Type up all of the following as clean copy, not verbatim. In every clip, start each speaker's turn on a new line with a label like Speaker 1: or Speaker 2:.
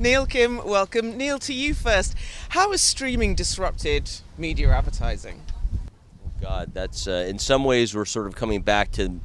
Speaker 1: Neal, Kim, welcome. Neal, to you first. How has streaming disrupted media advertising?
Speaker 2: God, that's in some ways we're sort of coming back to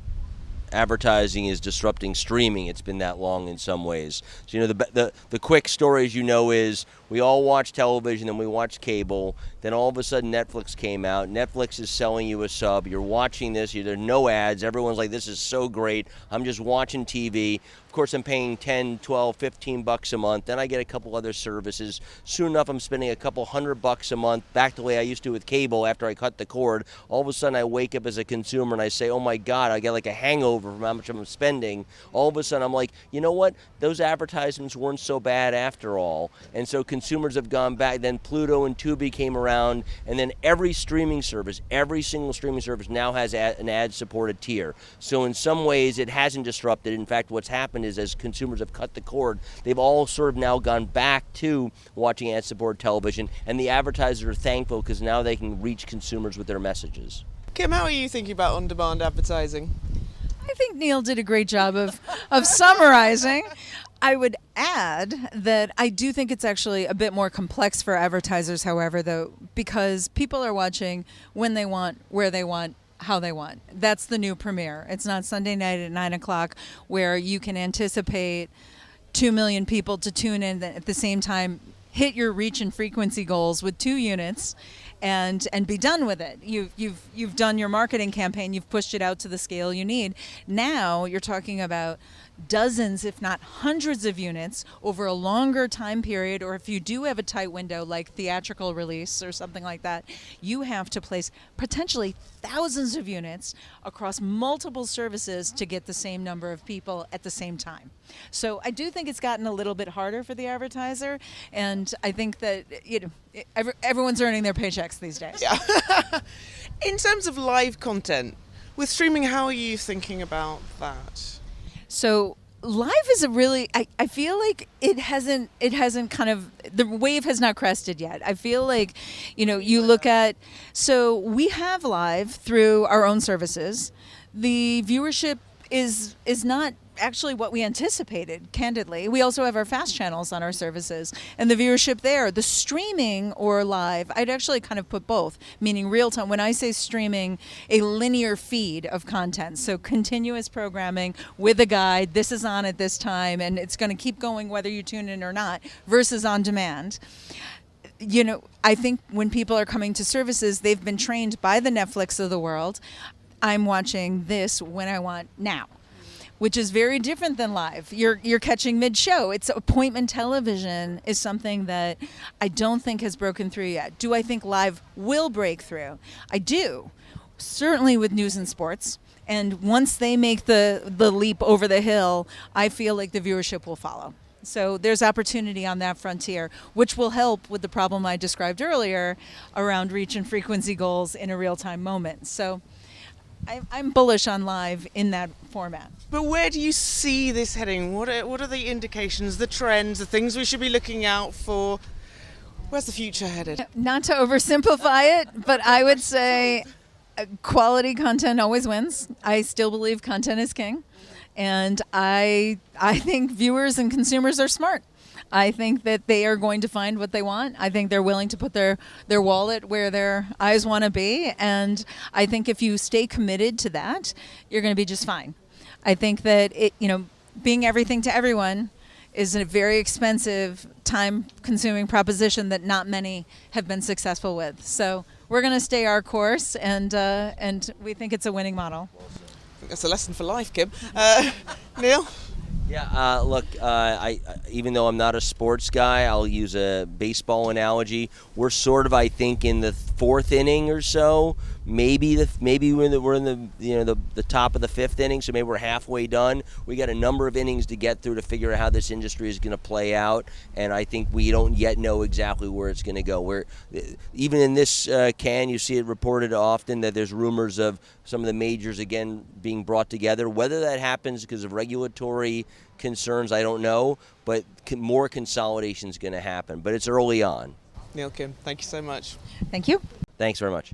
Speaker 2: advertising is disrupting streaming. It's been that long in some ways. So, the quick story, as you know, is we all watch television and we watch cable. Then all of a sudden Netflix came out. Netflix is selling you a sub. You're watching this. There are no ads. Everyone's like, this is so great. I'm just watching TV. Of course, I'm paying 10, 12, 15 bucks a month. Then I get a couple other services. Soon enough, I'm spending a couple $100 a month, back the way I used to with cable after I cut the cord. All of a sudden, I wake up as a consumer and I say, oh my God, I get like a hangover from how much I'm spending. All of a sudden, I'm like, you know what? Those advertisements weren't so bad after all. And so consumers have gone back. Then Pluto and Tubi came around. And then every streaming service, every single streaming service now has an ad-supported tier. So in some ways, it hasn't disrupted. In fact, what's happened is as consumers have cut the cord, they've all sort of now gone back to watching ad-supported television. And the advertisers are thankful because now they can reach consumers with their messages.
Speaker 1: Kim, how are you thinking about on-demand advertising?
Speaker 3: I think Neal did a great job of summarizing. I would add that I do think it's actually a bit more complex for advertisers, however, though, because people are watching when they want, where they want, how they want. That's the new premiere. It's not Sunday night at 9 o'clock where you can anticipate 2 million people to tune in at the same time, hit your reach and frequency goals with 2 units and be done with it. You've done your marketing campaign, you've pushed it out to the scale you need. Now you're talking about dozens, if not hundreds of units over a longer time period, or if you do have a tight window like theatrical release or something like that, you have to place potentially thousands of units across multiple services to get the same number of people at the same time. So I do think it's gotten a little bit harder for the advertiser, and I think that everyone's earning their paychecks these days.
Speaker 1: Yeah. In terms of live content, with streaming, how are you thinking about that?
Speaker 3: So live is a really, I feel like it hasn't kind of, the wave has not crested yet. I feel like, you look at, so we have live through our own services. The viewership is not actually what we anticipated, candidly. We also have our fast channels on our services, and the viewership there, the streaming or live, I'd actually kind of put both, meaning real time. When I say streaming, a linear feed of content, so continuous programming with a guide, this is on at this time, and it's going to keep going whether you tune in or not, versus on demand. I think when people are coming to services, they've been trained by the Netflix of the world. I'm watching this when I want now, which is very different than live. You're catching mid-show. It's appointment television is something that I don't think has broken through yet. Do I think live will break through? I do, certainly with news and sports. And once they make the leap over the hill, I feel like the viewership will follow. So there's opportunity on that frontier, which will help with the problem I described earlier around reach and frequency goals in a real-time moment. So I'm bullish on live in that format.
Speaker 1: But where do you see this heading? What are the indications, the trends, the things we should be looking out for? Where's the future headed?
Speaker 3: Not to oversimplify it, but I would say quality content always wins. I still believe content is king. And I think viewers and consumers are smart. I think that they are going to find what they want. I think they're willing to put their wallet where their eyes want to be. And I think if you stay committed to that, you're going to be just fine. I think that being everything to everyone is a very expensive, time-consuming proposition that not many have been successful with. So we're going to stay our course, and we think it's a winning model.
Speaker 1: I think that's a lesson for life, Kim. Neal?
Speaker 2: Yeah, look, I even though I'm not a sports guy, I'll use a baseball analogy. We're sort of, I think, in the 4th inning or so. Maybe we're in the top of the 5th inning, so maybe we're halfway done. We got a number of innings to get through to figure out how this industry is going to play out, and I think we don't yet know exactly where it's going to go. Even in this you see it reported often that there's rumors of some of the majors again being brought together. Whether that happens because of regulatory concerns, I don't know, but more consolidation is going to happen. But it's early on.
Speaker 1: Neal, Kim, thank you so much.
Speaker 3: Thank you.
Speaker 2: Thanks very much.